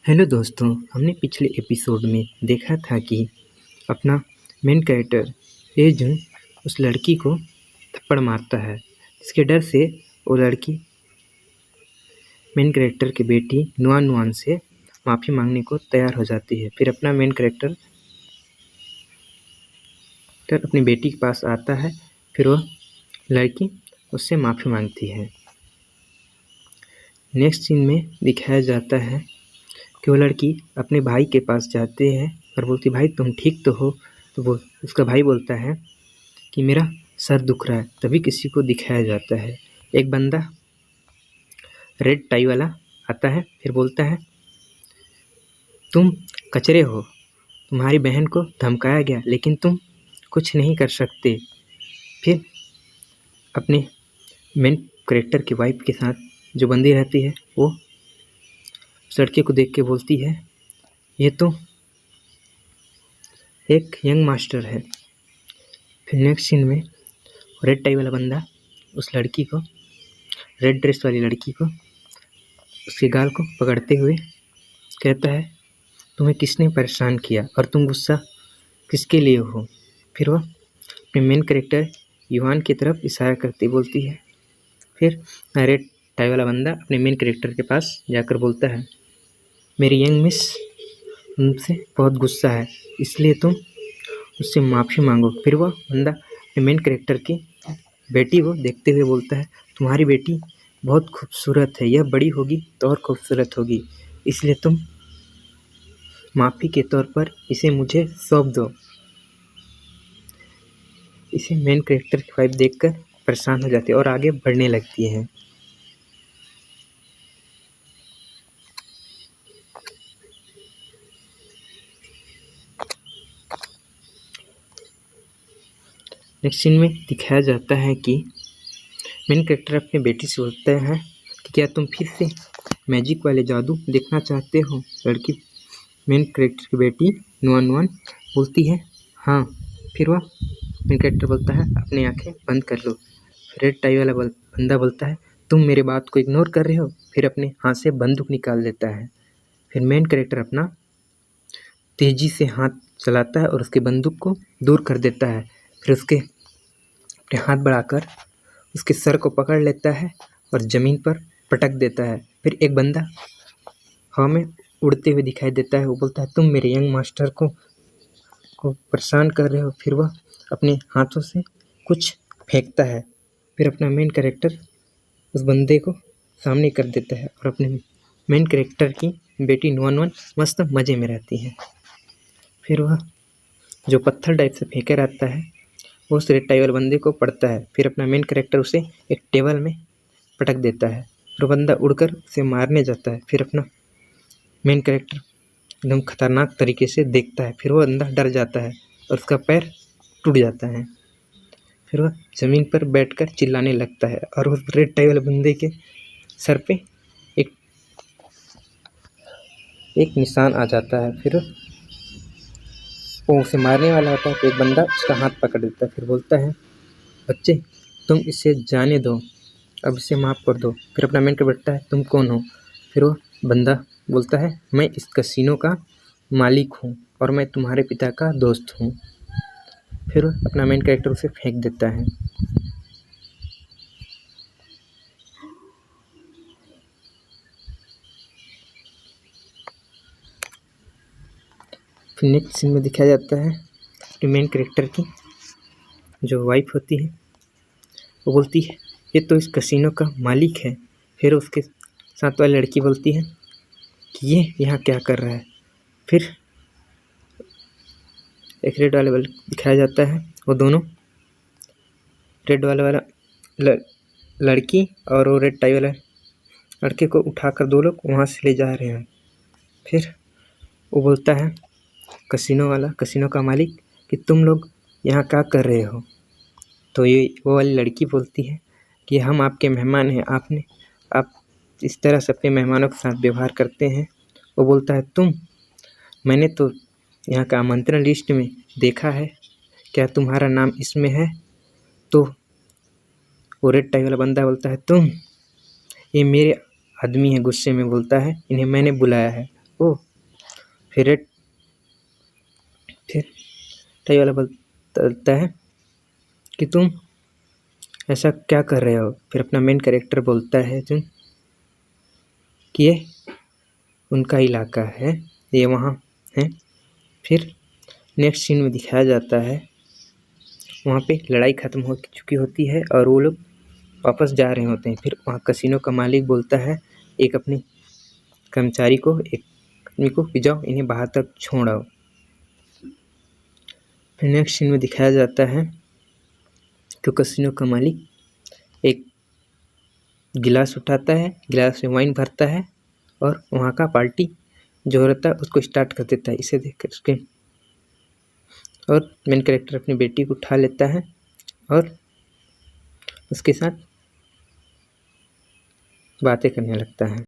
Hello दोस्तों, हमने पिछले एपिसोड में देखा था कि अपना मेन कैरेक्टर एजुन उस लड़की को थप्पड़ मारता है। इसके डर से वो लड़की मेन कैरेक्टर की बेटी नुआन से माफ़ी मांगने को तैयार हो जाती है। फिर अपना मेन कैरेक्टर अपनी बेटी के पास आता है। फिर वह लड़की उससे माफ़ी मांगती है। नेक्स्ट सीन में दिखाया जाता है कि वो लड़की अपने भाई के पास जाती है और बोलती, भाई तुम ठीक तो हो? तो वो उसका भाई बोलता है कि मेरा सर दुख रहा है। तभी किसी को दिखाया जाता है, एक बंदा रेड टाई वाला आता है। फिर बोलता है, तुम कचरे हो, तुम्हारी बहन को धमकाया गया लेकिन तुम कुछ नहीं कर सकते। फिर अपने मेन कैरेक्टर की वाइफ के साथ जो बंदी रहती है वो उस लड़के को देख के बोलती है, ये तो एक यंग मास्टर है। फिर नेक्स्ट सीन में रेड टाई वाला बंदा उस लड़की को, रेड ड्रेस वाली लड़की को, उसके गाल को पकड़ते हुए कहता है, तुम्हें किसने परेशान किया और तुम गुस्सा किसके लिए हो? फिर वह अपने मेन कैरेक्टर युवान की तरफ इशारा करती बोलती है। फिर रेड टाई वाला बंदा अपने मेन कैरेक्टर के पास जाकर बोलता है, मेरी यंग मिस उनसे बहुत गुस्सा है, इसलिए तुम उससे माफ़ी मांगो। फिर वह बंदा अपने मेन कैरेक्टर की बेटी को देखते हुए बोलता है, तुम्हारी बेटी बहुत खूबसूरत है, यह बड़ी होगी तो और खूबसूरत होगी, इसलिए तुम माफ़ी के तौर पर इसे मुझे सौंप दो। इसे मेन कैरेक्टर की वाइफ देखकर परेशान हो जाती है और आगे बढ़ने लगती है। नेक्स्ट सीन में दिखाया जाता है कि मेन कैरेक्टर अपनी बेटी से बोलता है कि क्या तुम फिर से मैजिक वाले जादू देखना चाहते हो? लड़की मेन कैरेक्टर की बेटी नुआन बोलती है, हाँ। फिर वह मेन कैरेक्टर बोलता है, अपनी आंखें बंद कर लो। रेड टाई वाला बंदा बोलता है, तुम मेरे बात को इग्नोर कर रहे हो। फिर अपने हाथ से बंदूक निकाल देता है। फिर मेन कैरेक्टर अपना तेजी से हाथ चलाता है और उसके बंदूक को दूर कर देता है। फिर उसके अपने हाथ बढ़ाकर उसके सर को पकड़ लेता है और ज़मीन पर पटक देता है। फिर एक बंदा हवा में उड़ते हुए दिखाई देता है। वो बोलता है, तुम मेरे यंग मास्टर को परेशान कर रहे हो। फिर वह अपने हाथों से कुछ फेंकता है। फिर अपना मेन कैरेक्टर उस बंदे को सामने कर देता है और अपने मेन कैरेक्टर की बेटी नुआन मस्त मज़े में रहती है। फिर वह जो पत्थर टाइप से फेंके रहता है वो उस रेड टाई वाले बंदे को पड़ता है। फिर अपना मेन कैरेक्टर उसे एक टेबल में पटक देता है और बंदा उड़कर उसे मारने जाता है। फिर अपना मेन कैरेक्टर एकदम खतरनाक तरीके से देखता है। फिर वो बंदा डर जाता है और उसका पैर टूट जाता है। फिर वह ज़मीन पर बैठकर चिल्लाने लगता है और उस रेड टाई वाले बंदे के सर पे एक निशान आ जाता है। फिर वो उसे मारने वाला होता है तो एक बंदा उसका हाथ पकड़ देता है। फिर बोलता है, बच्चे तुम इसे जाने दो, अब इसे माफ़ कर दो। फिर अपना मेन कैरेक्टर बोलता है, तुम कौन हो? फिर वो बंदा बोलता है, मैं इस कसिनो का मालिक हूँ और मैं तुम्हारे पिता का दोस्त हूँ। फिर अपना मेन कैरेक्टर उसे फेंक देता है। फिर नेक्स्ट सीन में दिखाया जाता है कि मेन कैरेक्टर की जो वाइफ होती है वो बोलती है, ये तो इस कसिनो का मालिक है। फिर उसके साथ वाली लड़की बोलती है कि ये यहाँ क्या कर रहा है। फिर एक रेड वाले दिखाया जाता है, वो दोनों रेड वाला लड़की और वो रेड टाई वाला लड़के को उठाकर दो लोग वहाँ से ले जा रहे हैं। फिर वो बोलता है कसिनो का मालिक कि तुम लोग यहाँ क्या कर रहे हो? तो ये वो वाली लड़की बोलती है कि हम आपके मेहमान हैं, आप इस तरह से अपने मेहमानों के साथ व्यवहार करते हैं। वो बोलता है, मैंने तो यहाँ का आमंत्रण लिस्ट में देखा है, क्या तुम्हारा नाम इसमें है? तो वो रेड टाई वाला बंदा बोलता है, ये मेरे आदमी है। गुस्से में बोलता है, इन्हें मैंने बुलाया है। ओ फिर टाई वाला बोलता है कि तुम ऐसा क्या कर रहे हो। फिर अपना मेन कैरेक्टर बोलता है जो कि ये उनका इलाका है, ये वहाँ है। फिर नेक्स्ट सीन में दिखाया जाता है वहाँ पे लड़ाई ख़त्म हो चुकी होती है और वो लोग वापस जा रहे होते हैं। फिर वहाँ कसिनो का मालिक बोलता है एक अपने कर्मचारी को, एक आदमी को कि जाओ इन्हें बाहर तक छोड़ आओ। फिर नेक्स्ट सीन में दिखाया जाता है तो कसिनो का मालिक एक गिलास उठाता है, गिलास में वाइन भरता है और वहाँ का पार्टी जो रहता है उसको स्टार्ट कर देता है। इसे देख कर उसके और मेन कैरेक्टर अपनी बेटी को उठा लेता है और उसके साथ बातें करने लगता है।